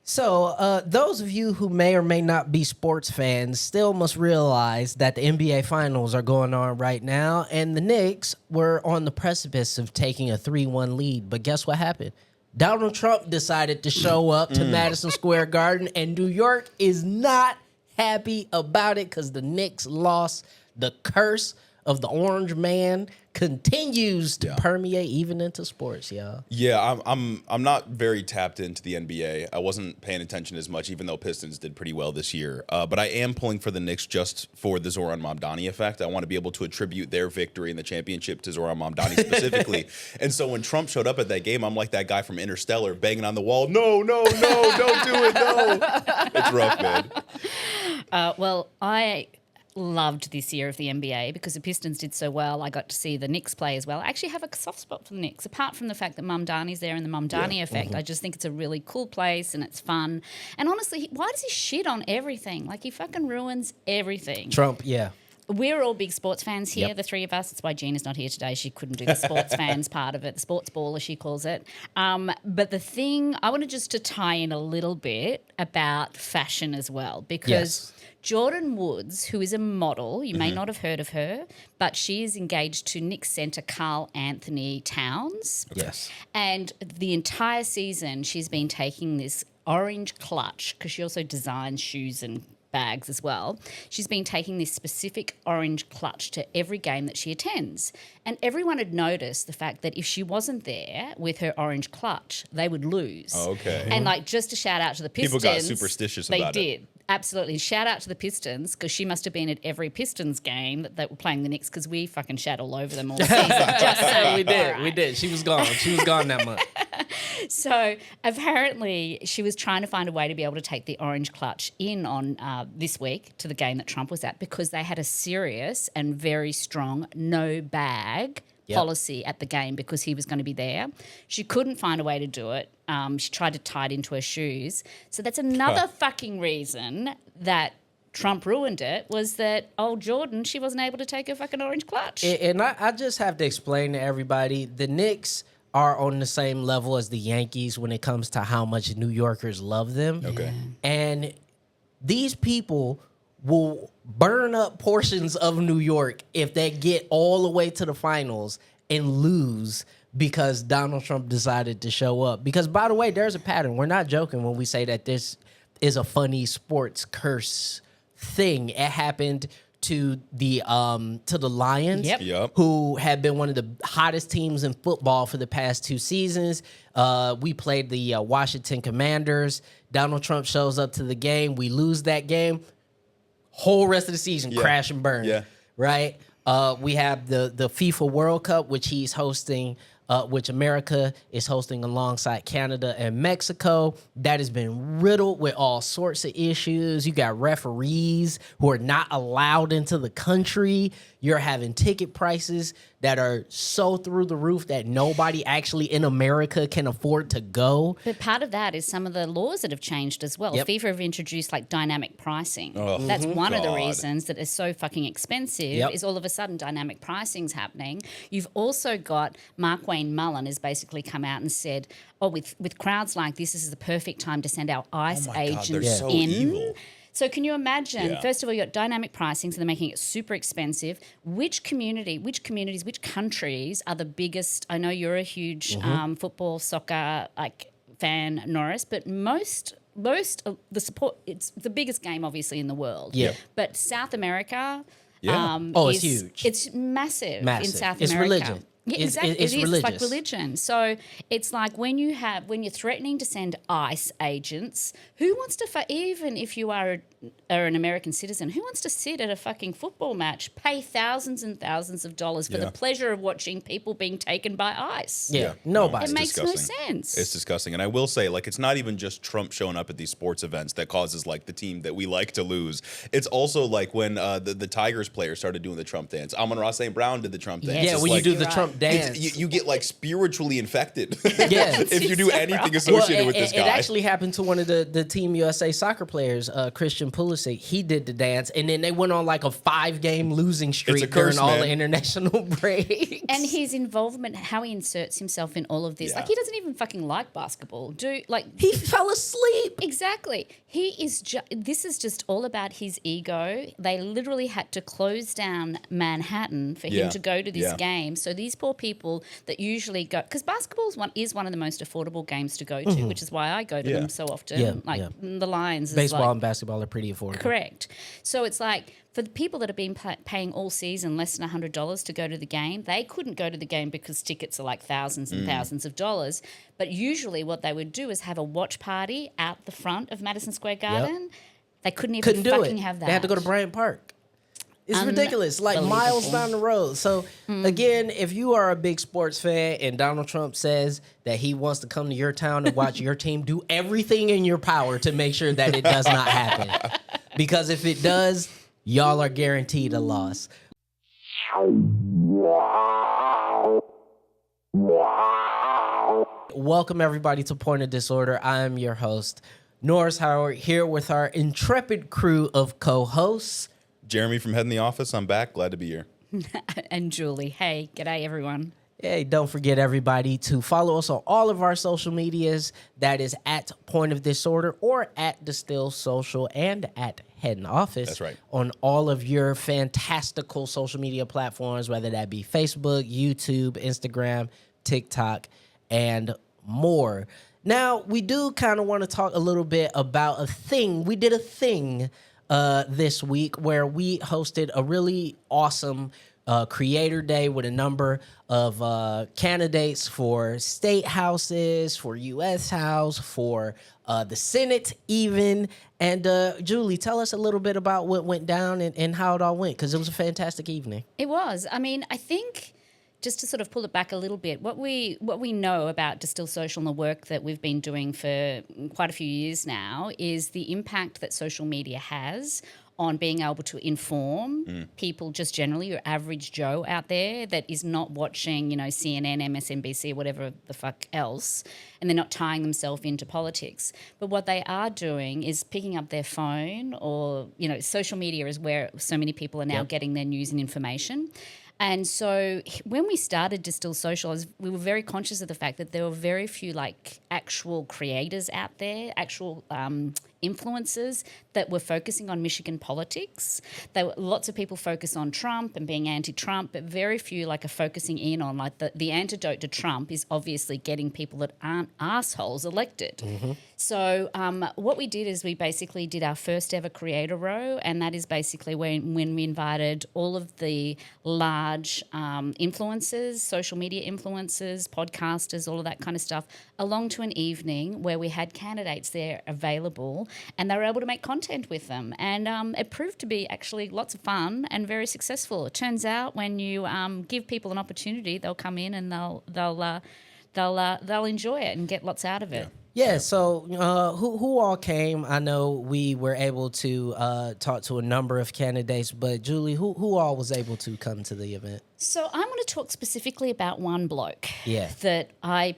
So, those of you who may or may not be sports fans still must realize that the NBA Finals are going on right now, and the Knicks were on the precipice of taking a 3-1 lead. But guess what happened? Donald Trump decided to show up to Madison Square Garden, and New York is not happy about it because the Knicks lost. The curse of the Orange Man continues to permeate even into sports, y'all. Yeah, I'm not very tapped into the NBA. I wasn't paying attention as much, even though Pistons did pretty well this year. But I am pulling for the Knicks just for the Zoran Mamdani effect. I want to be able to attribute their victory in the championship to Zoran Mamdani specifically. And so when Trump showed up at that game, I'm like that guy from Interstellar banging on the wall. No, don't do it, no. It's rough, man. Well, I loved this year of the NBA because the Pistons did so well. I got to see the Knicks play as well. I actually have a soft spot for the Knicks, apart from the fact that Mamdani's there and the Mamdani effect. I just think it's a really cool place and it's fun. And honestly, why does he shit on everything? Like, he fucking ruins everything. Trump, yeah. We're all big sports fans here, the three of us. That's why Gina's not here today. She couldn't do the sports fans part of it, the sports ball, as she calls it. But the thing, I wanted just to tie in a little bit about fashion as well, because Jordan Woods, who is a model, you may not have heard of her, but she is engaged to Knicks centre Carl Anthony Towns. Yes. And the entire season she's been taking this orange clutch, because she also designs shoes and bags as well. She's been taking this specific orange clutch to every game that she attends. And everyone had noticed the fact that if she wasn't there with her orange clutch, they would lose. Oh, okay. And like, just to shout out to the Pistons. People got superstitious about it. They did. Absolutely. Shout out to the Pistons, because she must have been at every Pistons game that were playing the Knicks, because we fucking shat all over them all season. Just saying. We did. All We right. did. She was gone. She was gone that month. So apparently she was trying to find a way to be able to take the orange clutch in on this week to the game that Trump was at, because they had a serious and very strong no bag policy at the game because he was going to be there. She couldn't find a way to do it. She tried to tie it into her shoes. So that's another fucking reason that Trump ruined it, was that old Jordan, she wasn't able to take her fucking orange clutch. And I just have to explain to everybody, the Knicks are on the same level as the Yankees when it comes to how much New Yorkers love them. Okay. And these people will burn up portions of New York if they get all the way to the finals and lose because Donald Trump decided to show up. Because, by the way, there's a pattern. We're not joking when we say that this is a funny sports curse thing. It happened to the Lions, who had been one of the hottest teams in football for the past 2 seasons. We played the Washington Commanders. Donald Trump shows up to the game. We lose that game. Whole rest of the season, crash and burn. Right? We have the FIFA World Cup, which he's hosting, which America is hosting alongside Canada and Mexico. That has been riddled with all sorts of issues. You got referees who are not allowed into the country. You're having ticket prices that are so through the roof that nobody actually in America can afford to go. But part of that is some of the laws that have changed as well. FIFA have introduced like dynamic pricing. That's one of the reasons that it's so fucking expensive is all of a sudden dynamic pricing's happening. You've also got Mark Wayne Mullen has basically come out and said, with crowds like this is the perfect time to send our ICE agents they're so in. evil. So can you imagine, first of all, you got dynamic pricing, so they're making it super expensive. Which countries are the biggest? I know you're a huge football, soccer fan, Norris, but most of the support, it's the biggest game obviously in the world. Yeah. But South America, it's huge. It's massive in South It's America. religion. Yeah, exactly. It's It's religious. like religion. So it's like when you're threatening to send ICE agents, who wants to, even if you are an American citizen, who wants to sit at a fucking football match, pay thousands and thousands of dollars for the pleasure of watching people being taken by ICE? Nobody. It makes no sense. It's disgusting. And I will say, like, it's not even just Trump showing up at these sports events that causes, like, the team that we like to lose. It's also, like, when the Tigers players started doing the Trump dance. Amon-Ra St. Brown did the Trump dance. Yeah, It's when like, you do the Trump dance. You get like spiritually infected. Yeah. if you do anything associated with this guy. It actually happened to one of the Team USA soccer players, Christian Pulisic. He did the dance, and then they went on like a 5-game losing streak curse, during all man. the international breaks. And his involvement, how he inserts himself in all of this. Yeah. Like, he doesn't even fucking like basketball. He fell asleep. Exactly. He is this is just all about his ego. They literally had to close down Manhattan for him to go to this game. So these poor people that usually go, because basketball is one of the most affordable games to go to, which is why I go to them so often. The Lions. Baseball and basketball are pretty affordable. Correct. So it's like, for the people that have been paying all season less than $100 to go to the game, they couldn't go to the game because tickets are like thousands and thousands of dollars. But usually what they would do is have a watch party out the front of Madison Square Garden. They couldn't even fucking have that. They had to go to Bryant Park. It's ridiculous, like miles down the road. So, again, if you are a big sports fan and Donald Trump says that he wants to come to your town and watch your team, do everything in your power to make sure that it does not happen. Because if it does, y'all are guaranteed a loss. Welcome, everybody, to Point of Disorder. I am your host, Norris Howard, here with our intrepid crew of co-hosts. Jeremy from Head in the Office. I'm back. Glad to be here. And Julie. Hey, g'day, everyone. Hey, don't forget, everybody, to follow us on all of our social medias. That is at Point of Disorder or at Distill Social and at Head in Office. That's right. On all of your fantastical social media platforms, whether that be Facebook, YouTube, Instagram, TikTok, and more. Now, we do kind of want to talk a little bit about a thing. We did a thing this week where we hosted a really awesome Creator Day with a number of candidates for state houses, for U.S. House, for the Senate even. And Julie, tell us a little bit about what went down and how it all went, because it was a fantastic evening. It was. I mean, I think, just to sort of pull it back a little bit, what we know about Distill Social and the work that we've been doing for quite a few years now is the impact that social media has on being able to inform people just generally, your average Joe out there that is not watching, CNN, MSNBC, whatever the fuck else, and they're not tying themselves into politics. But what they are doing is picking up their phone or, social media is where so many people are now getting their news and information. And so when we started Distill Social, we were very conscious of the fact that there were very few actual creators out there, actual influencers that were focusing on Michigan politics. Lots of people focus on Trump and being anti-Trump, but very few are focusing in on the antidote to Trump is obviously getting people that aren't assholes elected. Mm-hmm. So what we did is we basically did our first ever creator row, and that is basically when we invited all of the large influencers, social media influencers, podcasters, all of that kind of stuff, along to an evening where we had candidates there available and they were able to make content with them. And it proved to be actually lots of fun and very successful. It turns out when you give people an opportunity, they'll come in and they'll enjoy it and get lots out of it. Yeah, so who all came? I know we were able to talk to a number of candidates, but Julie, who all was able to come to the event? So I'm going to talk specifically about one bloke. Yeah. That I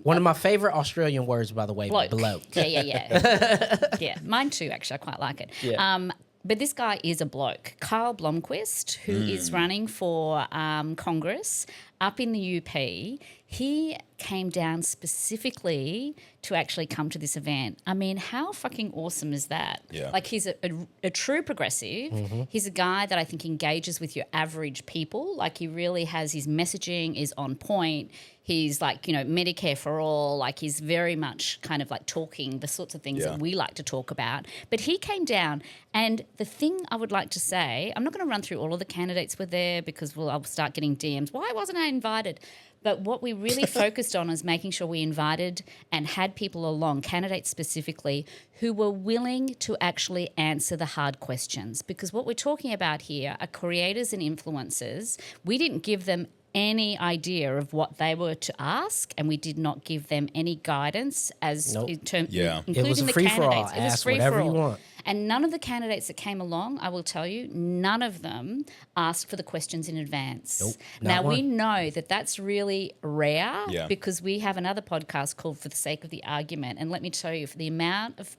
one of my favorite Australian words, by the way, bloke. Yeah. Yeah, mine too, actually. I quite like it. Yeah. But this guy is a bloke, Carl Blomqvist, who is running for Congress up in the UP. He came down specifically to actually come to this event. I mean, how fucking awesome is that? Yeah. He's a true progressive. Mm-hmm. He's a guy that I think engages with your average people. He really has, his messaging is on point. He's Medicare for all. He's very much kind of talking the sorts of things that we like to talk about. But he came down, and the thing I would like to say, I'm not going to run through all of the candidates were there because I'll start getting DMs. Why wasn't I invited? But what we really focused on is making sure we invited and had people along, candidates specifically, who were willing to actually answer the hard questions. Because what we're talking about here are creators and influencers. We didn't give them any idea of what they were to ask, and we did not give them any guidance as in terms, including it was a the free for all. candidates. It was Ask free whatever for you all. want. And none of the candidates that came along, I will tell you, none of them asked for the questions in advance. Nope, now, not we one. know that that's really rare Yeah. because we have another podcast called For the Sake of the Argument. And let me tell you, for the amount of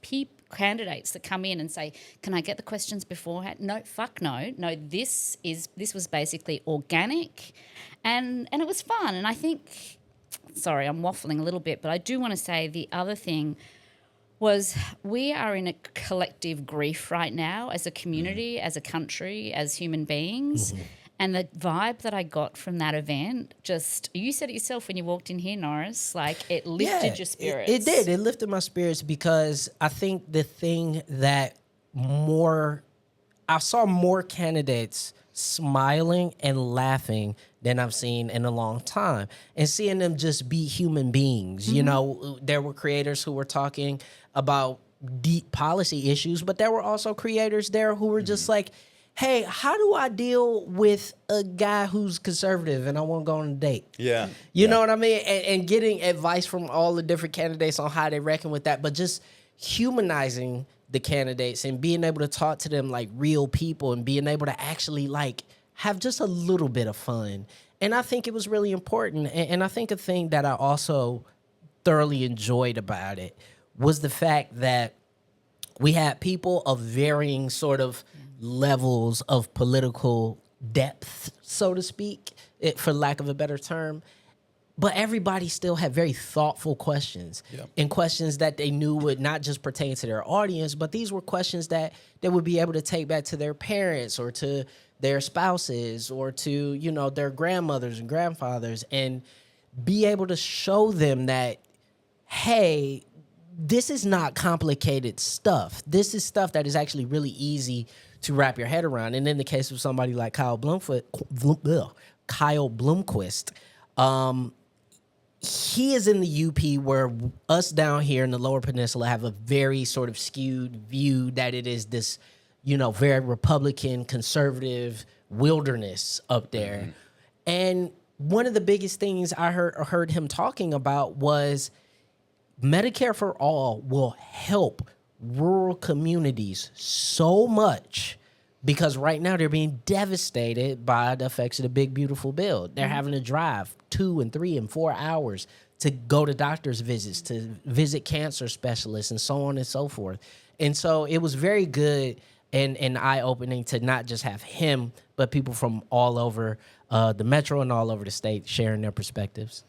candidates that come in and say, can I get the questions beforehand? No, fuck no. No, this was basically organic and it was fun. And I think, sorry, I'm waffling a little bit, but I do want to say the other thing was we are in a collective grief right now as a community, as a country, as human beings. And the vibe that I got from that event, just, you said it yourself when you walked in here, Norris, like it lifted your spirits. It did. It lifted my spirits because I think the thing that I saw more candidates smiling and laughing than I've seen in a long time, and seeing them just be human beings. You know, there were creators who were talking about deep policy issues, but there were also creators there who were just like, hey, how do I deal with a guy who's conservative and I want to go on a date? Yeah. You know what I mean? And getting advice from all the different candidates on how they reckon with that, but just humanizing the candidates and being able to talk to them like real people and being able to actually like have just a little bit of fun. And I think it was really important. And I think a thing that I also thoroughly enjoyed about it was the fact that we had people of varying sort of levels of political depth, so to speak, for lack of a better term. But everybody still had very thoughtful questions, and questions that they knew would not just pertain to their audience, but these were questions that they would be able to take back to their parents or to their spouses or to, you know, their grandmothers and grandfathers, and be able to show them that, hey, this is not complicated stuff. This is stuff that is actually really easy to wrap your head around. And in the case of somebody like Kyle Blomquist, he is in the UP, where us down here in the Lower Peninsula have a very sort of skewed view that it is this, you know, very Republican, conservative wilderness up there. And one of the biggest things I heard him talking about was Medicare for All will help rural communities so much, because right now they're being devastated by the effects of the big, beautiful bill. They're having to drive 2 and 3 and 4 hours to go to doctor's visits, to visit cancer specialists, and so on and so forth. And so it was very good and eye-opening to not just have him, but people from all over the metro and all over the state sharing their perspectives.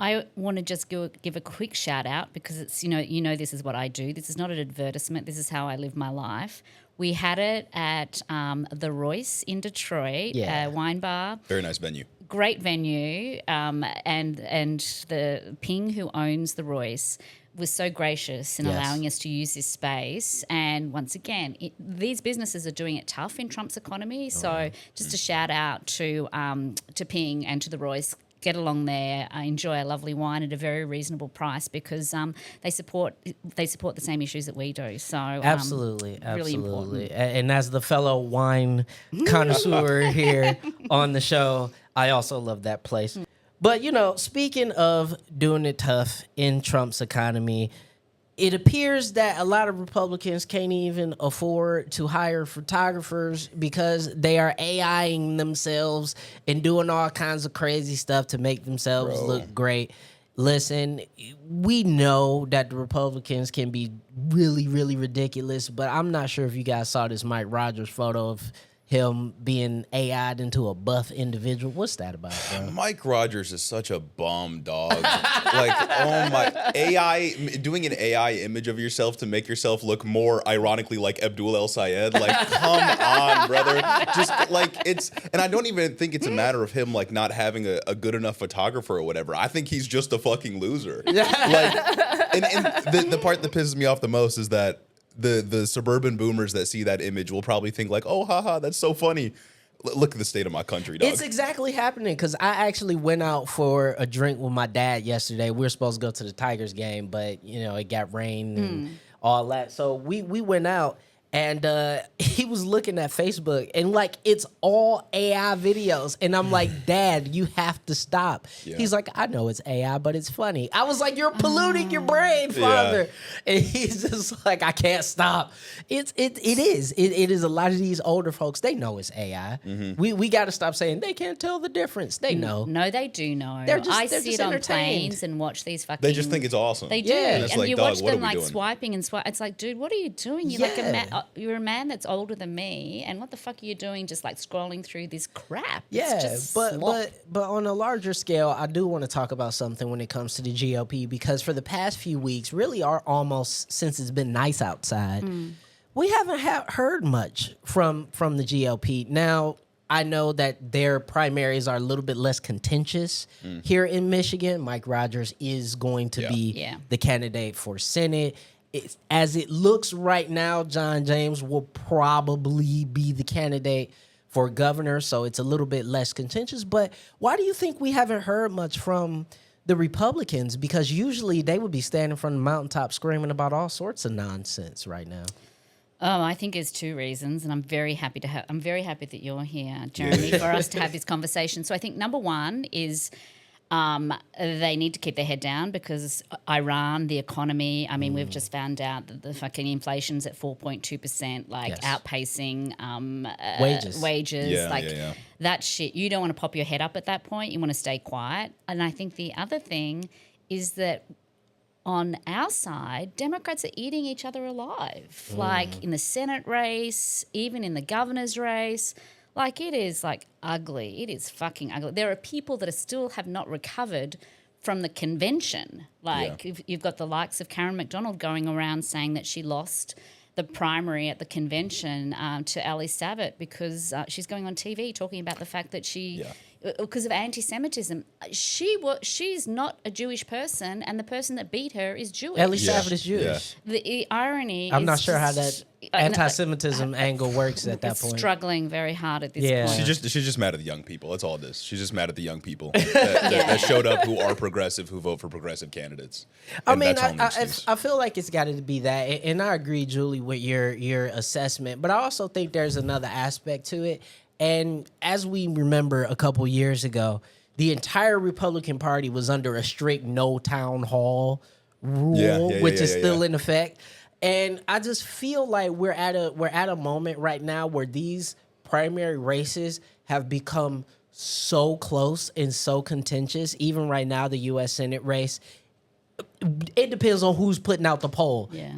I want to just give a quick shout out, because it's, you know, this is what I do. This is not an advertisement. This is how I live my life. We had it at the Royce in Detroit, wine bar. Very nice venue. Great venue. And the Ping, who owns the Royce, was so gracious in allowing us to use this space. And once again, these businesses are doing it tough in Trump's economy. So just a shout out to Ping and to the Royce. Get along there, enjoy a lovely wine at a very reasonable price, because they support the same issues that we do. So Absolutely. really important. And as the fellow wine connoisseur here on the show, I also love that place. But, you know, speaking of doing it tough in Trump's economy, it appears that a lot of Republicans can't even afford to hire photographers because they are AIing themselves and doing all kinds of crazy stuff to make themselves look great. Listen, we know that the Republicans can be really, really ridiculous, but I'm not sure if you guys saw this Mike Rogers photo of him being AI'd into a buff individual. What's that about, bro? Mike Rogers is such a bum dog. Like, oh my, doing an AI image of yourself to make yourself look more ironically like Abdul El Sayed. Like, come on, brother. Just like, and I don't even think it's a matter of him like not having a good enough photographer or whatever. I think he's just a fucking loser. Like, and the part that pisses me off the most is that the suburban boomers that see that image will probably think like, oh, haha, that's so funny. Look at the state of my country, dog. It's exactly happening, because I actually went out for a drink with my dad yesterday. We were supposed to go to the Tigers game, but, you know, it got rain and all that. So we went out, And he was looking at Facebook, and like it's all AI videos. And I'm like, Dad, you have to stop. Yeah. He's like, I know it's AI, but it's funny. I was like, you're polluting your brain, Father. Yeah. And he's just like, I can't stop. It is a lot of these older folks. They know it's AI. Mm-hmm. We got to stop saying they can't tell the difference. They know. No, they do know. I sit on planes and watch these fucking. They just think it's awesome. They do, and like, you dog, watch them like swiping and swipe. It's like, dude, what are you doing? You're like you're a man that's older than me, and what the fuck are you doing? Just like scrolling through this crap. Yeah, it's just but on a larger scale, I do want to talk about something when it comes to the GOP, because for the past few weeks, really are almost since it's been nice outside, we haven't heard much from the GOP. Now, I know that their primaries are a little bit less contentious here in Michigan. Mike Rogers is going to be the candidate for Senate. As it looks right now, John James will probably be the candidate for governor, so it's a little bit less contentious. But why do you think we haven't heard much from the Republicans? Because usually they would be standing from the mountaintop screaming about all sorts of nonsense right now. Oh, I think there's two reasons, and I'm very happy that you're here, Jeremy, for us to have this conversation. So I think number one is they need to keep their head down, because Iran, the economy, I mean, we've just found out that the fucking inflation's at 4.2%, like outpacing wages. That shit. You don't want to pop your head up at that point. You want to stay quiet. And I think the other thing is that on our side, Democrats are eating each other alive. Like in the Senate race, even in the governor's race. Like, it is, like, ugly. It is fucking ugly. There are people that still have not recovered from the convention. Like, you've got the likes of Karen McDonald going around saying that she lost the primary at the convention to Ali Sabat because she's going on TV talking about the fact that she... because of anti-Semitism. She's not a Jewish person, and the person that beat her is Jewish. Ali Sabat is Jewish. The irony I'm not sure how that anti-Semitism angle works at that point. Struggling very hard at this point. She's just mad at the young people. That's all it is. She's just mad at the young people that showed up, who are progressive, who vote for progressive candidates. And I feel like it's got to be that, and I agree, Julie, with your assessment. But I also think there's another aspect to it. And as we remember a couple years ago, the entire Republican Party was under a strict no town hall rule, which is still in effect. And I just feel like we're at a moment right now where these primary races have become so close and so contentious. Even right now, the U.S. Senate race, it depends on who's putting out the poll. Yeah,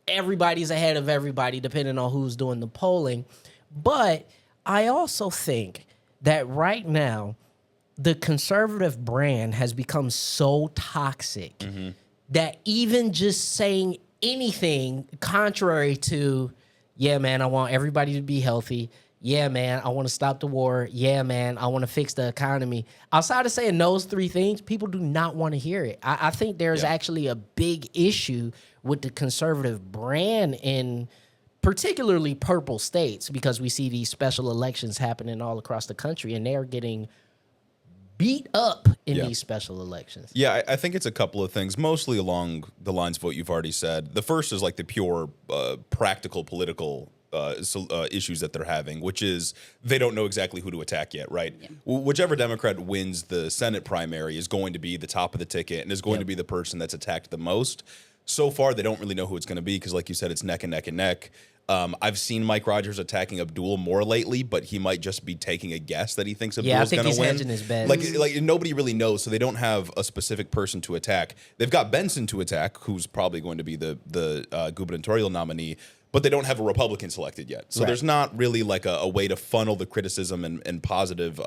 everybody's ahead of everybody depending on who's doing the polling. But I also think that right now, the conservative brand has become so toxic that even just saying anything contrary to, yeah, man, I want everybody to be healthy. Yeah, man, I want to stop the war. Yeah, man, I want to fix the economy. Outside of saying those three things, people do not want to hear it. I think there's actually a big issue with the conservative brand in particularly purple states, because we see these special elections happening all across the country, and they're getting beat up in these special elections. Yeah, I think it's a couple of things, mostly along the lines of what you've already said. The first is like the pure practical political issues that they're having, which is they don't know exactly who to attack yet, right? Yeah. Whichever Democrat wins the Senate primary is going to be the top of the ticket and is going to be the person that's attacked the most. So far, they don't really know who it's going to be because, like you said, it's neck and neck and neck. I've seen Mike Rogers attacking Abdul more lately, but he might just be taking a guess that he thinks Abdul's going to win. Yeah, I think he's hedging his bets. Like nobody really knows, so they don't have a specific person to attack. They've got Benson to attack, who's probably going to be the gubernatorial nominee, but they don't have a Republican selected yet. So there's not really like a way to funnel the criticism and positive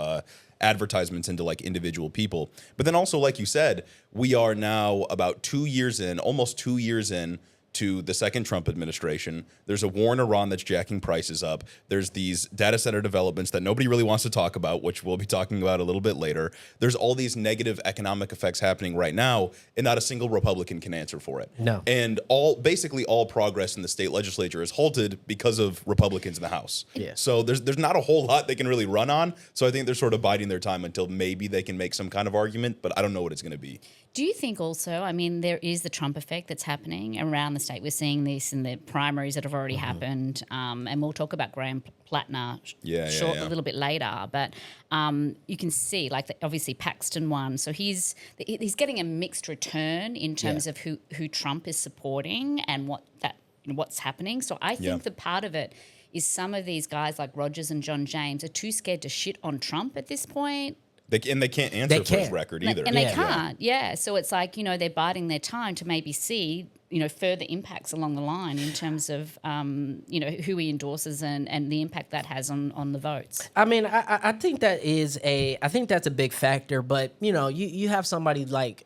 advertisements into like individual people. But then also, like you said, we are now about 2 years in, almost 2 years in, to the second Trump administration. There's a war in Iran that's jacking prices up. There's these data center developments that nobody really wants to talk about, which we'll be talking about a little bit later. There's all these negative economic effects happening right now, and not a single Republican can answer for it. No. And basically all progress in the state legislature is halted because of Republicans in the House. Yeah. So there's not a whole lot they can really run on. So I think they're sort of biding their time until maybe they can make some kind of argument, but I don't know what it's going to be. Do you think also, I mean, there is the Trump effect that's happening around the state. We're seeing this in the primaries that have already happened. And we'll talk about Graham Platner a little bit later. But you can see, like, obviously Paxton won. So he's getting a mixed return in terms of who Trump is supporting and what's happening. So I think the part of it is some of these guys like Rogers and John James are too scared to shit on Trump at this point. They can't answer for his record either. And they can't, So it's like, they're biding their time to maybe see, further impacts along the line in terms of, who he endorses and the impact that has on the votes. I mean, I think that's a big factor, but, you have somebody like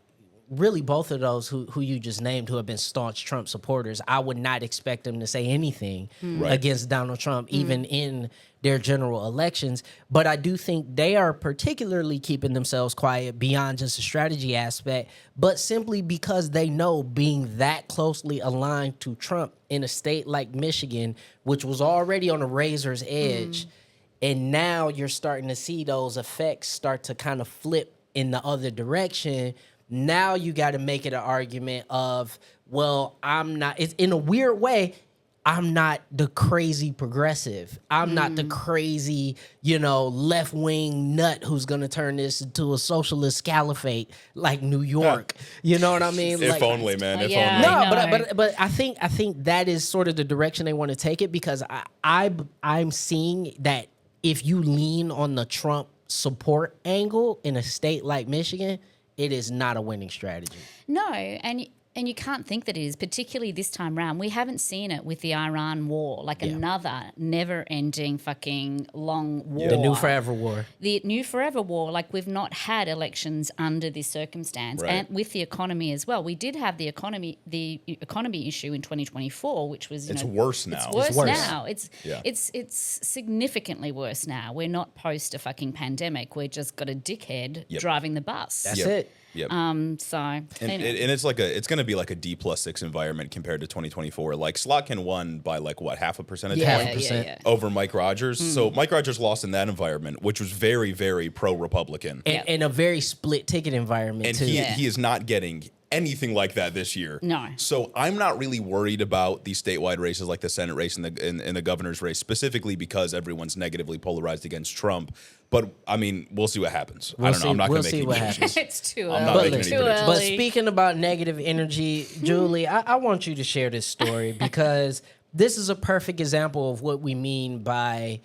really both of those who you just named who have been staunch Trump supporters. I would not expect them to say anything against Donald Trump, even in their general elections. But I do think they are particularly keeping themselves quiet beyond just a strategy aspect, but simply because they know being that closely aligned to Trump in a state like Michigan, which was already on a razor's edge, and now you're starting to see those effects start to kind of flip in the other direction. Now you got to make it an argument of, well, it's in a weird way, I'm not the crazy progressive. I'm not the crazy, left-wing nut who's going to turn this into a socialist caliphate like New York. You know what I mean? If only, man. If yeah. only. No, but I think that is sort of the direction they want to take it, because I'm seeing that if you lean on the Trump support angle in a state like Michigan, it is not a winning strategy. No, and you can't think that it is, particularly this time round. We haven't seen it with the Iran war, another never-ending fucking long war. The new forever war. The new forever war, we've not had elections under this circumstance, and with the economy as well. We did have the economy issue in 2024, which was it's worse now. It's worse now. It's significantly worse now. We're not post a fucking pandemic. We're just got a dickhead driving the bus. That's it. Yep. And it's it's going to be like a D+6 environment compared to 2024. Like Slotkin won by half a percentage point over Mike Rogers. So Mike Rogers lost in that environment, which was very, very pro-Republican. And in a very split ticket environment, and too. He is not getting anything like that this year. No. So I'm not really worried about these statewide races like the Senate race and the governor's race, specifically because everyone's negatively polarized against Trump. But I mean, we'll see what happens. I don't know. I'm not going to make any predictions. It's too I'm early. not making any predictions. But speaking about negative energy, Julie, I want you to share this story because this is a perfect example of what we mean by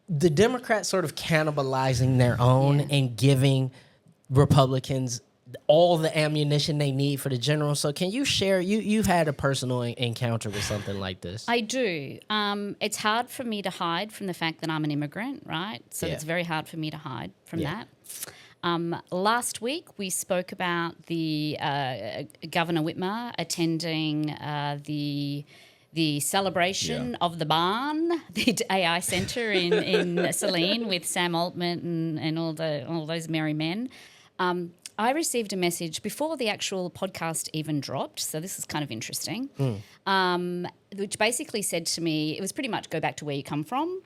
the Democrats sort of cannibalizing their own and giving Republicans all the ammunition they need for the general. So can you share, you've had a personal encounter with something like this? I do. It's hard for me to hide from the fact that I'm an immigrant, right? So it's very hard for me to hide from that. Last week we spoke about the Governor Whitmer attending the celebration of the barn, the AI Centre in Saline with Sam Altman and all those merry men. I received a message before the actual podcast even dropped, so this is kind of interesting, which basically said to me, it was pretty much go back to where you come from.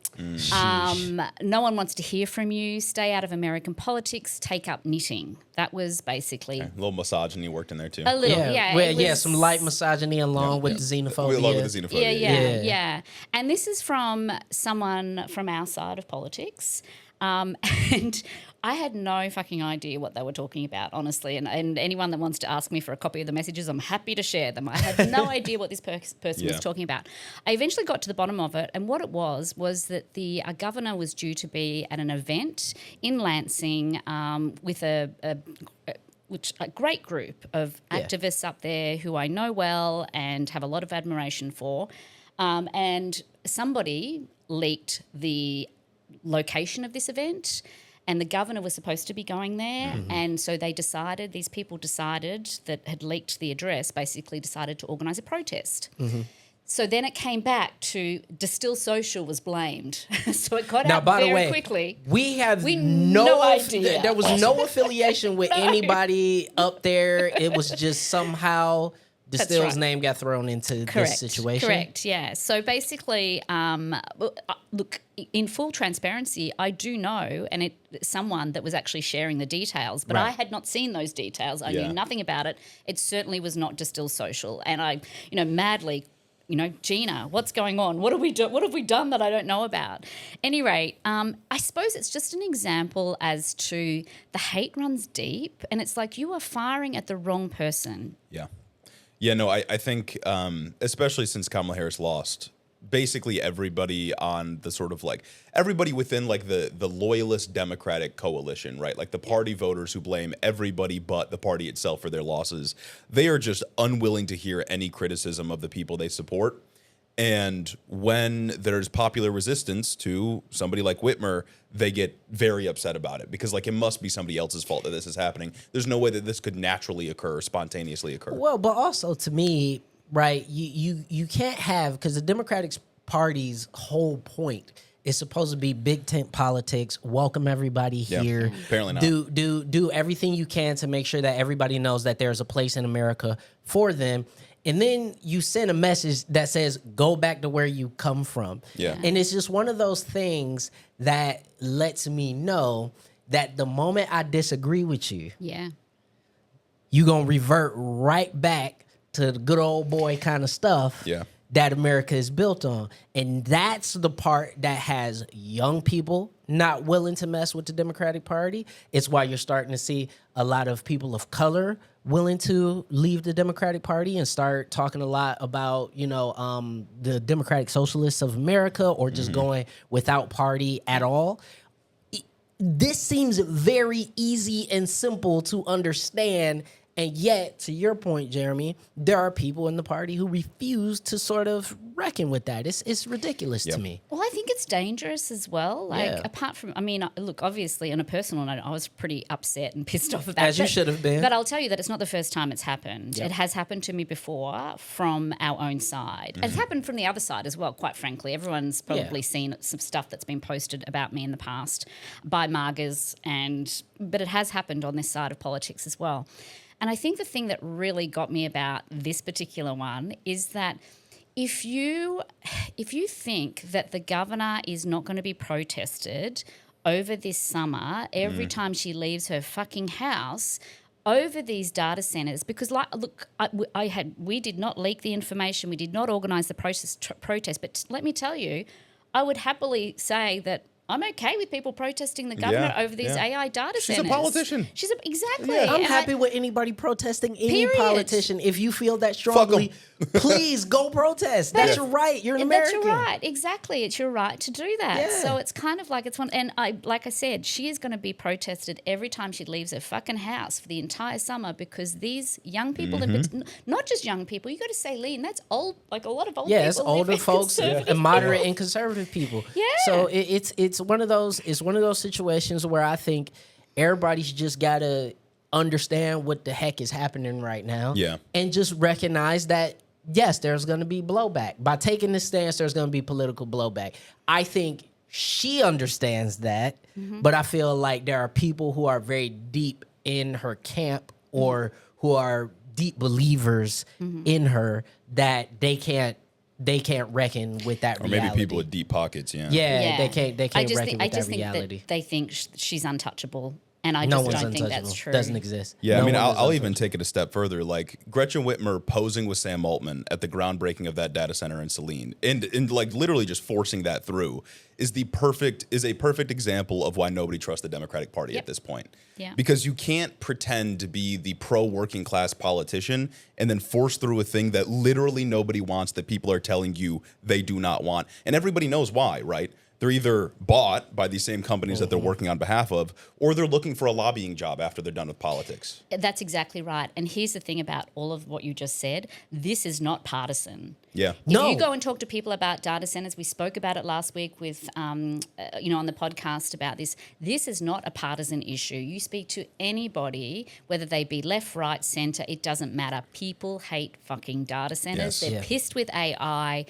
No one wants to hear from you. Stay out of American politics. Take up knitting. That was basically... Okay. A little misogyny worked in there too. A little, some light misogyny along with the xenophobia. Along with the xenophobia. Yeah. And this is from someone from our side of politics. And I had no fucking idea what they were talking about, honestly. And anyone that wants to ask me for a copy of the messages, I'm happy to share them. I had no idea what this person was talking about. I eventually got to the bottom of it, and what it was that the governor was due to be at an event in Lansing with a great group of activists up there who I know well and have a lot of admiration for. And somebody leaked the location of this event, and the governor was supposed to be going there, and so these people decided that had leaked the address, basically decided to organise a protest. So then it came back to Distill Social was blamed. So it got out very quickly. We have no idea. There was no affiliation with anybody up there. It was just somehow Distill's right. name got thrown into this situation. Correct, yeah. So basically, look, in full transparency, I do know, and someone that was actually sharing the details, but Right. I had not seen those details. I Yeah. knew nothing about it. It certainly was not Distill Social. And I, madly, Gina, what's going on? What have we done that I don't know about? Any rate, I suppose it's just an example as to the hate runs deep, and it's like you are firing at the wrong person. Yeah. Yeah, no, I think, especially since Kamala Harris lost, basically everybody on the sort of like, everybody within like the loyalist Democratic coalition, right? Like the party voters who blame everybody but the party itself for their losses, they are just unwilling to hear any criticism of the people they support. And when there's popular resistance to somebody like Whitmer, they get very upset about it because like it must be somebody else's fault that this is happening. There's no way that this could naturally occur, spontaneously occur. Well, but also to me, right, you can't have, because the Democratic Party's whole point is supposed to be big tent politics, welcome everybody here. Apparently not. Do everything you can to make sure that everybody knows that there's a place in America for them. And then you send a message that says, go back to where you come from. Yeah. And it's just one of those things that lets me know that the moment I disagree with you, Yeah. you're going to revert right back to the good old boy kind of stuff Yeah. that America is built on. And that's the part that has young people not willing to mess with the Democratic Party. It's why you're starting to see a lot of people of color willing to leave the Democratic Party and start talking a lot about, the Democratic Socialists of America, or just going without party at all. This seems very easy and simple to understand. And yet, to your point, Jeremy, there are people in the party who refuse to sort of reckon with that. It's ridiculous to me. Well, I think it's dangerous as well. Like, Yeah. apart from, look, obviously, on a personal note, I was pretty upset and pissed off about As you should have been. But I'll tell you that it's not the first time it's happened. Yep. It has happened to me before from our own side. It's happened from the other side as well, quite frankly. Everyone's probably seen some stuff that's been posted about me in the past by MAGAs, but it has happened on this side of politics as well. And I think the thing that really got me about this particular one is that if you think that the governor is not going to be protested over this summer every time she leaves her fucking house over these data centers, because we did not leak the information, we did not organise the protest, but let me tell you, I would happily say that I'm okay with people protesting the governor over these AI data She's centers. a politician. Exactly. I'm And happy with anybody protesting any Period. politician. If you feel that strongly, please go protest. That's your right. You're an American. That's your right. Exactly. It's your right to do that. Yeah. So it's kind of like it's one. And like I said, she is going to be protested every time she leaves her fucking house for the entire summer because these young people, not just young people, you go to Saline, that's old, like a lot of old people. It's older live in folks conservative and moderate people. and conservative people. Yeah. So it's one of those situations where I think everybody's just gotta understand what the heck is happening right now. Yeah. And just recognize that yes, there's gonna be blowback. By taking this stance, there's gonna be political blowback. I think she understands that, but I feel like there are people who are very deep in her camp or who are deep believers in her that they can't reckon with that Or reality. maybe people with deep pockets, yeah. Yeah, they can't reckon I with just that think reality. that they think she's untouchable, and I No just one's don't think untouchable. that's true. Doesn't exist. Yeah, No I mean, one is I'll even untouchable. take it a step further. Like Gretchen Whitmer posing with Sam Altman at the groundbreaking of that data center in Saline, and like literally just forcing that through is a perfect example of why nobody trusts the Democratic Party at this point. Yeah. Because you can't pretend to be the pro-working class politician and then force through a thing that literally nobody wants, that people are telling you they do not want. And everybody knows why, right? They're either bought by these same companies that they're working on behalf of, or they're looking for a lobbying job after they're done with politics. That's exactly right. And here's the thing about all of what you just said. This is not partisan. Yeah. No. If you go and talk to people about data centers, we spoke about it last week with, on the podcast about this. This is not a partisan issue. You speak to anybody, whether they be left, right, center, it doesn't matter. People hate fucking data centers. Yes. They're Yeah. pissed with AI.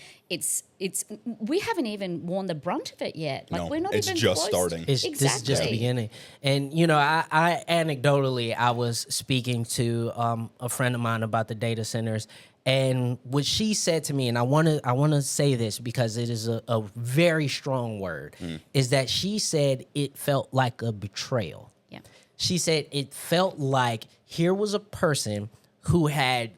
We haven't even worn the brunt of it yet. Like No, we're not it's even just close. starting. This is just the Exactly. beginning. And, I anecdotally, I was speaking to a friend of mine about the data centers, And what she said to me, and I want to say this because it is a very strong word, is that she said it felt like a betrayal. Yeah. She said it felt like here was a person who had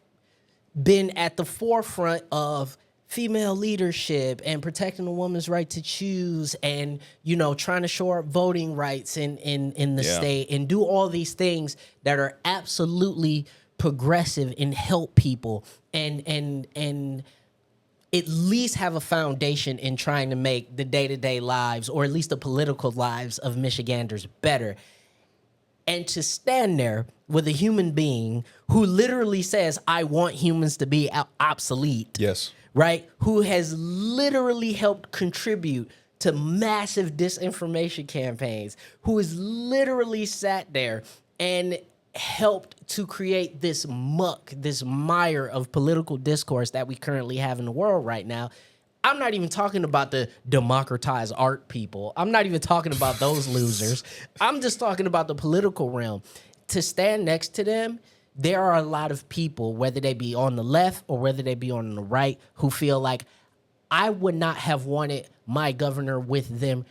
been at the forefront of female leadership and protecting a woman's right to choose and, you know, trying to shore up voting rights in the state and do all these things that are absolutely progressive and help people and at least have a foundation in trying to make the day-to-day lives or at least the political lives of Michiganders better. And to stand there with a human being who literally says, I want humans to be obsolete. Yes. Right? Who has literally helped contribute to massive disinformation campaigns, who has literally sat there and helped to create this muck, this mire of political discourse that we currently have in the world right now. I'm not even talking about the democratized art people. I'm not even talking about those losers. I'm just talking about the political realm. To stand next to them, there are a lot of people, whether they be on the left or whether they be on the right, who feel like I would not have wanted my governor with them,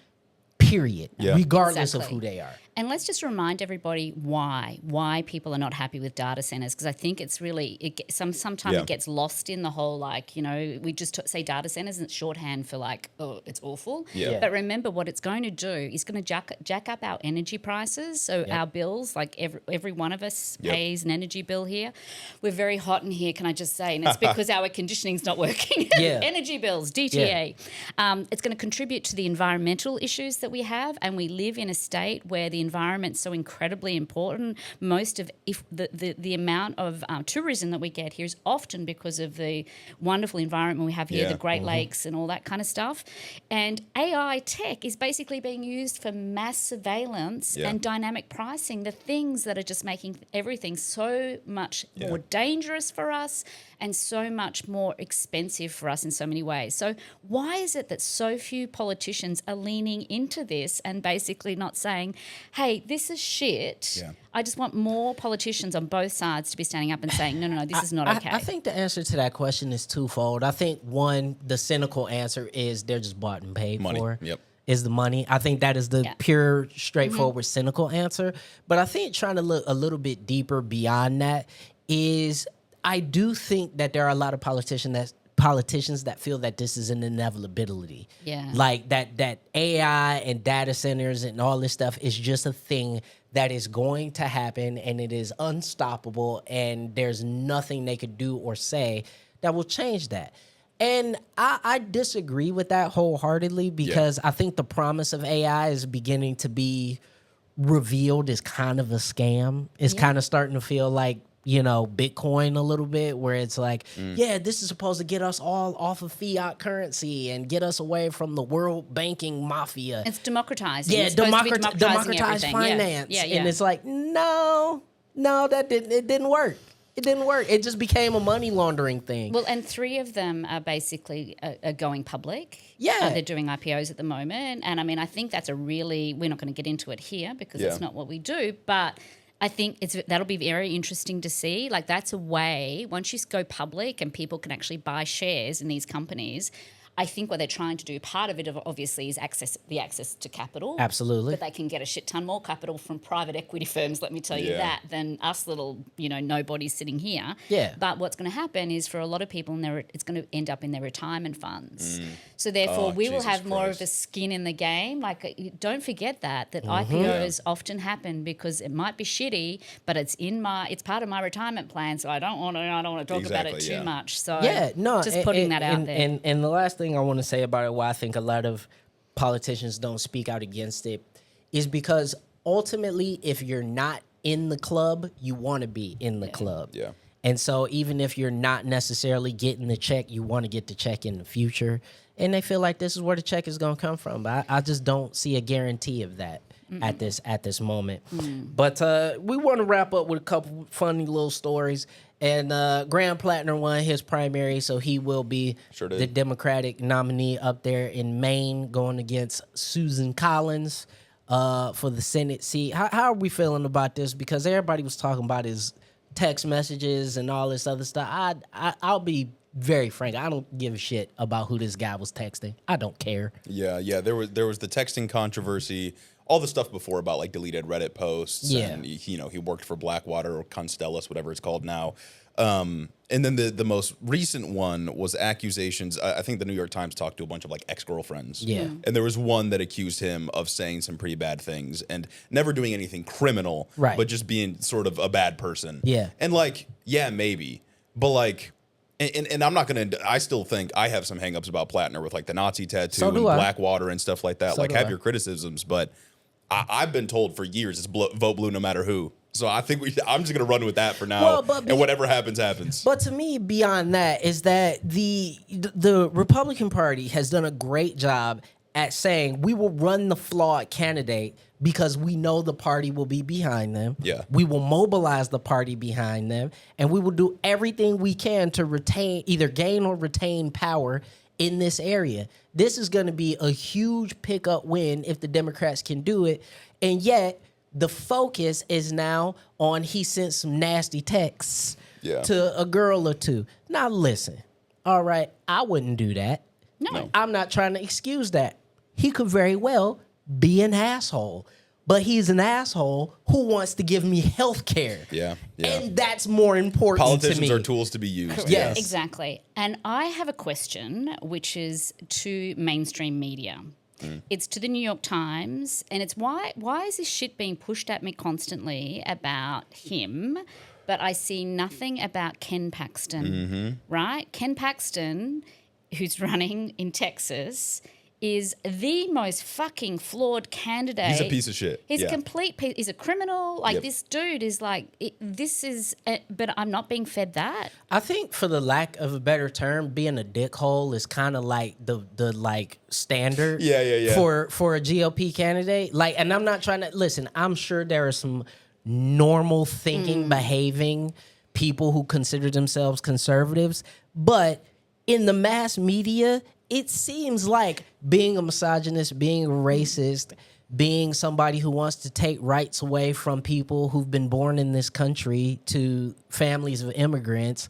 period, regardless of who they are. And let's just remind everybody why people are not happy with data centers, because I think it's really sometimes it gets lost in the whole, like, you know, we just say data centers and it's shorthand for like, oh, it's awful. Yeah. But remember, what it's going to do is going to jack up our energy prices. So our bills, like every one of us pays an energy bill here. We're very hot in here, can I just say? And it's because our conditioning's not working. Energy bills, DTA. It's going to contribute to the environmental issues that we have, and we live in a state where the environment's so incredibly important. Most of the amount of tourism that we get here is often because of the wonderful environment we have here, the Great Lakes and all that kind of stuff. And AI tech is basically being used for mass surveillance and dynamic pricing, the things that are just making everything so much more dangerous for us and so much more expensive for us in so many ways. So why is it that so few politicians are leaning into this and basically not saying, hey, this is shit. Yeah. I just want more politicians on both sides to be standing up and saying, no, this is not okay. I think the answer to that question is twofold. I think, one, the cynical answer is they're just bought and paid for. Is the money. I think that is the pure, straightforward, cynical answer. But I think trying to look a little bit deeper beyond that is, I do think that there are a lot of politicians that feel that this is an inevitability. Yeah. Like that AI and data centers and all this stuff is just a thing that is going to happen, and it is unstoppable, and there's nothing they could do or say that will change that. And I disagree with that wholeheartedly, because I think the promise of AI is beginning to be revealed as kind of a scam. It's kind of starting to feel like, you know, Bitcoin a little bit, where it's like, this is supposed to get us all off of fiat currency and get us away from the world banking mafia. It's democratizing. Yeah, it's democratized finance. Yeah. And it's like, no, it didn't work. It didn't work. It just became a money laundering thing. Well, and 3 of them are basically going public. Yeah. They're doing IPOs at the moment. And I mean, I think that's we're not going to get into it here because it's not what we do, but I think that'll be very interesting to see. Like, that's a way, once you go public and people can actually buy shares in these companies, I think what they're trying to do, part of it obviously is access to capital. Absolutely. But they can get a shit ton more capital from private equity firms, let me tell you that, than us little, nobodies sitting here. Yeah. But what's going to happen is, for a lot of people, it's going to end up in their retirement funds. So therefore, we will have more of a skin in the game. Like, don't forget that IPOs often happen because it might be shitty, but it's part of my retirement plan, so I don't want to talk about it too much. So just putting that out there. And the last thing I want to say about it, why I think a lot of politicians don't speak out against it, is because ultimately, if you're not in the club, you want to be in the club. Yeah. And so even if you're not necessarily getting the check, you want to get the check in the future. And they feel like this is where the check is going to come from. But I just don't see a guarantee of that at this moment. But we want to wrap up with a couple funny little stories. And Graham Platner won his primary, so he will be the Democratic nominee up there in Maine, going against Susan Collins for the Senate seat. How are we feeling about this? Because everybody was talking about his text messages and all this other stuff. I'll be very frank. I don't give a shit about who this guy was texting. I don't care. Yeah. There was the texting controversy, all the stuff before about like deleted Reddit posts. Yeah. And he worked for Blackwater or Constellus, whatever it's called now. And then the most recent one was accusations. I think the New York Times talked to a bunch of like ex-girlfriends. Yeah. And there was one that accused him of saying some pretty bad things and never doing anything criminal, Right. but just being sort of a bad person. Yeah. And like, yeah, maybe. But like, and I'm not going to, I still think I have some hangups about Platner with like the Nazi tattoo So and do I. Blackwater and stuff like that. So Like do have I. your criticisms, but I've been told for years it's vote blue no matter who. So I think I'm just going to run with that for now. And whatever happens, happens. But to me, beyond that, is that the Republican Party has done a great job at saying we will run the flawed candidate because we know the party will be behind them. Yeah. We will mobilize the party behind them, and we will do everything we can to either gain or retain power in this area. This is going to be a huge pickup win if the Democrats can do it. And yet, the focus is now on he sent some nasty texts to a girl or two. Now, listen, all right, I wouldn't do that. No. I'm not trying to excuse that. He could very well be an asshole, but he's an asshole who wants to give me health care. Yeah. And that's more important to Politicians me. are tools to be used. Correct. Yes. Exactly. And I have a question, which is to mainstream media. It's to the New York Times, and it's why is this shit being pushed at me constantly about him, but I see nothing about Ken Paxton, right? Ken Paxton, who's running in Texas, is the most fucking flawed candidate. He's a piece of shit. He's Yeah. a complete piece. He's a criminal. Like, Yep. this dude is like, but I'm not being fed that. I think, for the lack of a better term, being a dickhole is kind of like the like standard Yeah. for a GOP candidate. Like, and I'm not trying to listen. I'm sure there are some normal thinking, behaving people who consider themselves conservatives, but in the mass media, it seems like being a misogynist, being a racist, being somebody who wants to take rights away from people who've been born in this country to families of immigrants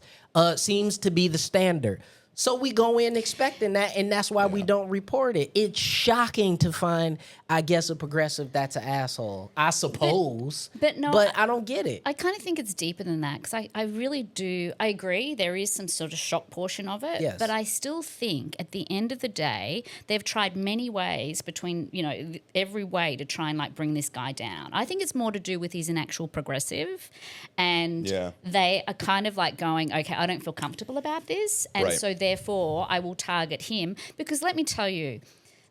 seems to be the standard. So we go in expecting that, and that's why we don't report it. It's shocking to find, I guess, a progressive that's an asshole, I suppose. But no, but I don't get it. I kind of think it's deeper than that, because I really do. I agree there is some sort of shock portion of it. Yes. But I still think at the end of the day, they've tried many ways every way to try and like bring this guy down. I think it's more to do with he's an actual progressive, and they are kind of like going, okay, I don't feel comfortable about this. And so therefore I will target him, because let me tell you,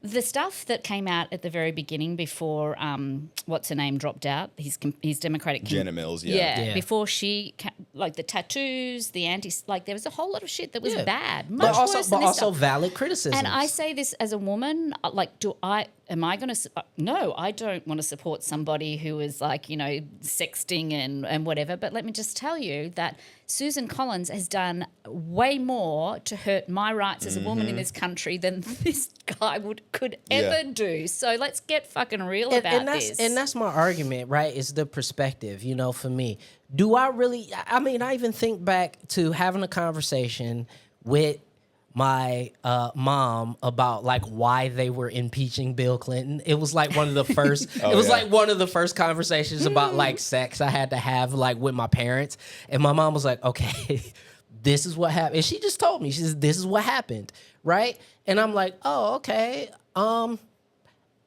the stuff that came out at the very beginning before what's her name dropped out, his Democratic Janet Mills, before she like the tattoos, the there was a whole lot of shit that was bad, much But also, worse than this stuff. valid criticism. And I say this as a woman, like, am I going to? No, I don't want to support somebody who is like, sexting and whatever. But let me just tell you that Susan Collins has done way more to hurt my rights as a woman in this country than this guy could ever do. So let's get fucking real about this. And that's my argument, right? Is the perspective, for me. Do I really? I mean, I even think back to having a conversation with my mom about like why they were impeaching Bill Clinton. It was like one of the first. Like one of the first conversations about like sex I had to have like with my parents, and my mom was like, "Okay, this is what happened." And she just told me, she says, "This is what happened," right? And I'm like, "Oh, okay."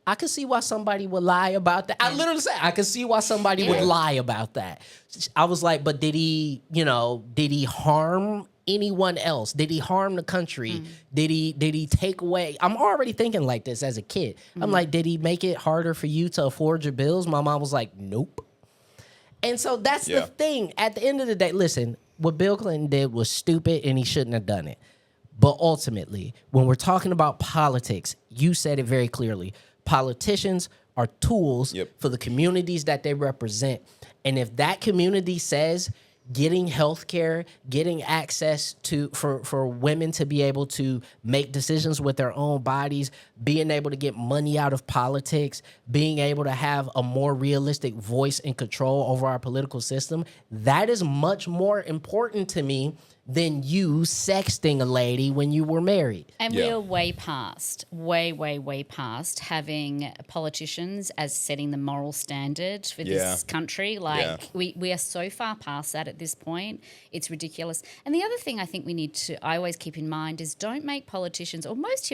I could see why somebody would lie about that. I literally said, I could see why somebody would lie about that. I was like, but did he harm anyone else? Did he harm the country? Did he take away? I'm already thinking like this as a kid. I'm like, did he make it harder for you to afford your bills? My mom was like, nope. And so that's the thing. At the end of the day, listen, what Bill Clinton did was stupid and he shouldn't have done it. But ultimately, when we're talking about politics, you said it very clearly. Politicians are tools for the communities that they represent. And if that community says getting health care, getting access to for women to be able to make decisions with their own bodies, being able to get money out of politics, being able to have a more realistic voice and control over our political system, that is much more important to me than you sexting a lady when you were married. And Yeah. we're way past, way past having politicians as setting the moral standard for this country. Like, we are so far past that at this point. It's ridiculous. And the other thing I think I always keep in mind is don't make politicians, or most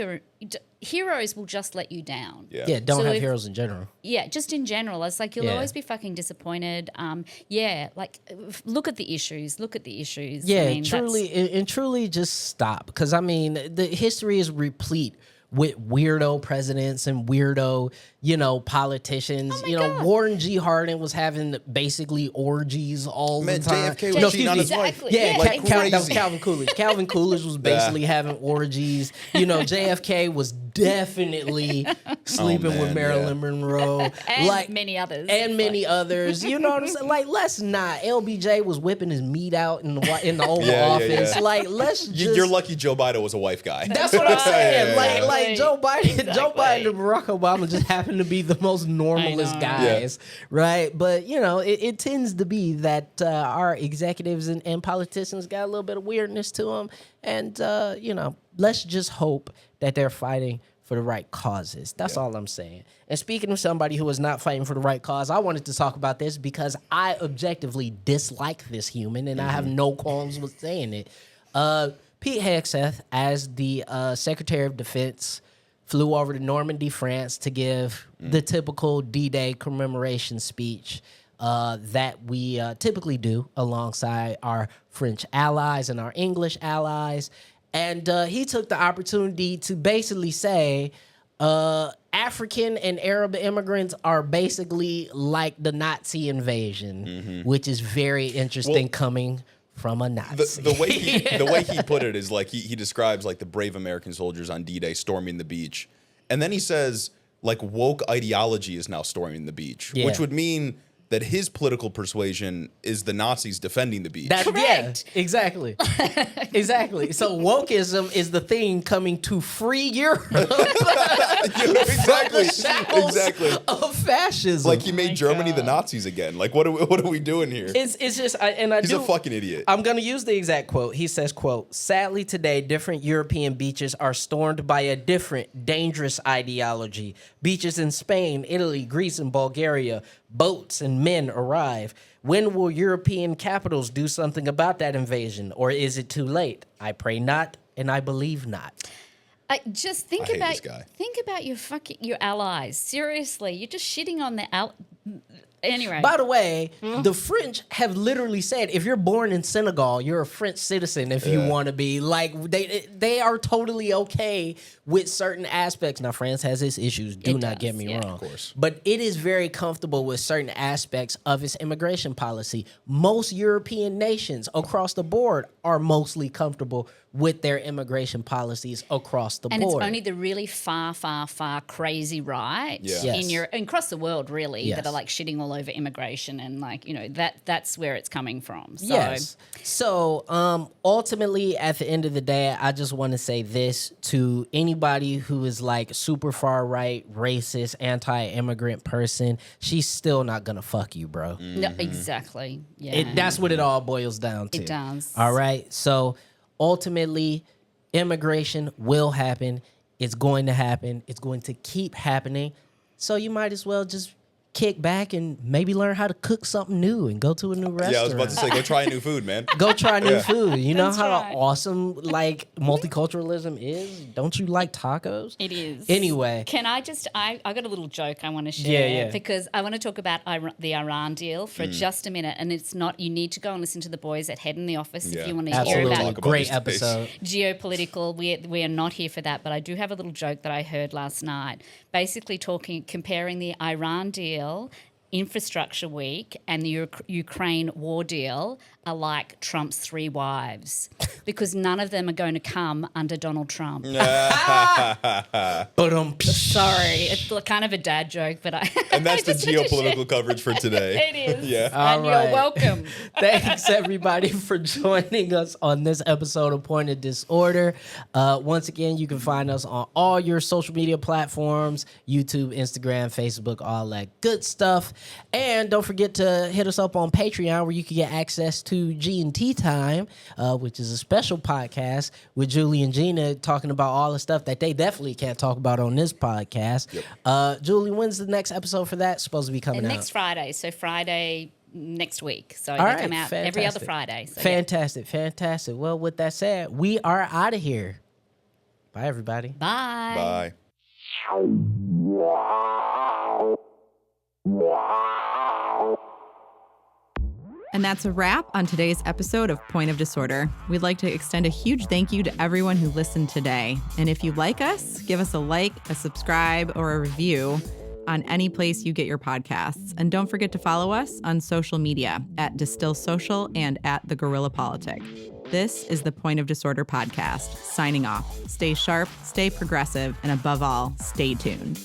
heroes will just let you down. Yeah, don't So have if- heroes in general. Yeah, just in general. It's like you'll Yeah. always be fucking disappointed. Look at the issues. Look at the issues. Yeah, I mean, truly just stop. Because, I mean, the history is replete with weirdo presidents and weirdo, politicians. God. Warren G. Harding was having basically orgies all Man, the time. JFK was cheating on his wife. Exactly. Yeah, Yeah, that was crazy. Calvin Coolidge. Calvin Coolidge was basically having orgies. JFK was definitely sleeping with man, Marilyn Monroe. and many others. And many others. You know what I'm saying? Like, let's not. LBJ was whipping his meat out in the Oval Office. yeah. Like, let's just. You're lucky Joe Biden was a wife guy. That's what I'm saying. Yeah. Like Joe Biden Exactly. and Barack Obama just happen to be the most normalest know. guys, right? But it tends to be that our executives and politicians got a little bit of weirdness to them, and let's just hope that they're fighting for the right causes. That's all I'm saying. And speaking of somebody who is not fighting for the right cause, I wanted to talk about this because I objectively dislike this human, and I have no qualms with saying it. Pete Hegseth, as the Secretary of Defense, flew over to Normandy, France to give the typical D-Day commemoration speech that we typically do alongside our French allies and our English allies. And he took the opportunity to basically say African and Arab immigrants are basically like the Nazi invasion, which is very interesting coming from a Nazi. The way he put it is like he describes like the brave American soldiers on D-Day storming the beach, and then he says like woke ideology is now storming the beach, which would mean that his political persuasion is the Nazis defending the beach. Correct. Yeah, exactly. Exactly. So wokeism is the thing coming to free Europe exactly. exactly. of fascism. Like he made Germany the Nazis again. Like what are we doing here? It's just He's a fucking idiot. I'm going to use the exact quote. He says, quote, "Sadly today, different European beaches are stormed by a different dangerous ideology. Beaches in Spain, Italy, Greece, and Bulgaria, boats and men arrive. When will European capitals do something about that invasion? Or is it too late? I pray not, and I believe not." Just think I hate about this guy. your allies. Seriously, you're just shitting on Anyway, By the way, the French have literally said if you're born in Senegal, you're a French citizen if you want to be. Like they are totally okay with certain aspects. Now France has its issues, do It not does, get me yeah. wrong. Of course. But it is very comfortable with certain aspects of its immigration policy. Most European nations across the board are mostly comfortable with their immigration policies across the and board. it's only the really far crazy right Yeah. Yes. across the world really Yes. that are like shitting all over immigration and like that's where it's coming from. So Yes. So ultimately, at the end of the day, I just want to say this to anybody who is like super far right, racist, anti-immigrant person. She's still not gonna fuck you, bro. no, exactly. Yeah. That's what it all boils down to. It does. All right. So ultimately, immigration will happen. It's going to happen. It's going to keep happening. So you might as well just kick back and maybe learn how to cook something new and go to a new restaurant. Yeah, I was about to say, go try new food, man. Go try new food. You know That's how right. awesome like multiculturalism is? Don't you like tacos? It is. Anyway. Can I just, I got a little joke I want to share. Yeah. Because I want to talk about the Iran deal for just a minute. And it's not, you need to go and listen to the boys at Head in the Office if you want to hear Absolutely. about Talk about Great these days. episode. geopolitical. We are not here for that, but I do have a little joke that I heard last night. Basically comparing the Iran deal Infrastructure Week and the Ukraine war deal are like Trump's 3 wives because none of them are going to come under Donald Trump. Sorry, it's kind of a dad joke, but And that's the geopolitical coverage for today. It is. Yeah. And you're welcome. Thanks, everybody, for joining us on this episode of Point of Disorder. Once again, you can find us on all your social media platforms, YouTube, Instagram, Facebook, all that good stuff. And don't forget to hit us up on Patreon, where you can get access to G&T Time, which is a special podcast with Julie and Gina talking about all the stuff that they definitely can't talk about on this podcast. Yep. Julie, when's the next episode for that supposed to be coming out? Next Friday. So Friday next week. So all they right, come out fantastic. every other Friday. So fantastic. Well, with that said, we are out of here. Bye, everybody. Bye. And that's a wrap on today's episode of Point of Disorder. We'd like to extend a huge thank you to everyone who listened today. And if you like us, give us a like, a subscribe, or a review on any place you get your podcasts. And don't forget to follow us on social media at Distill Social and at The Guerrilla Politic. This is the Point of Disorder podcast, signing off. Stay sharp, stay progressive, and above all, stay tuned.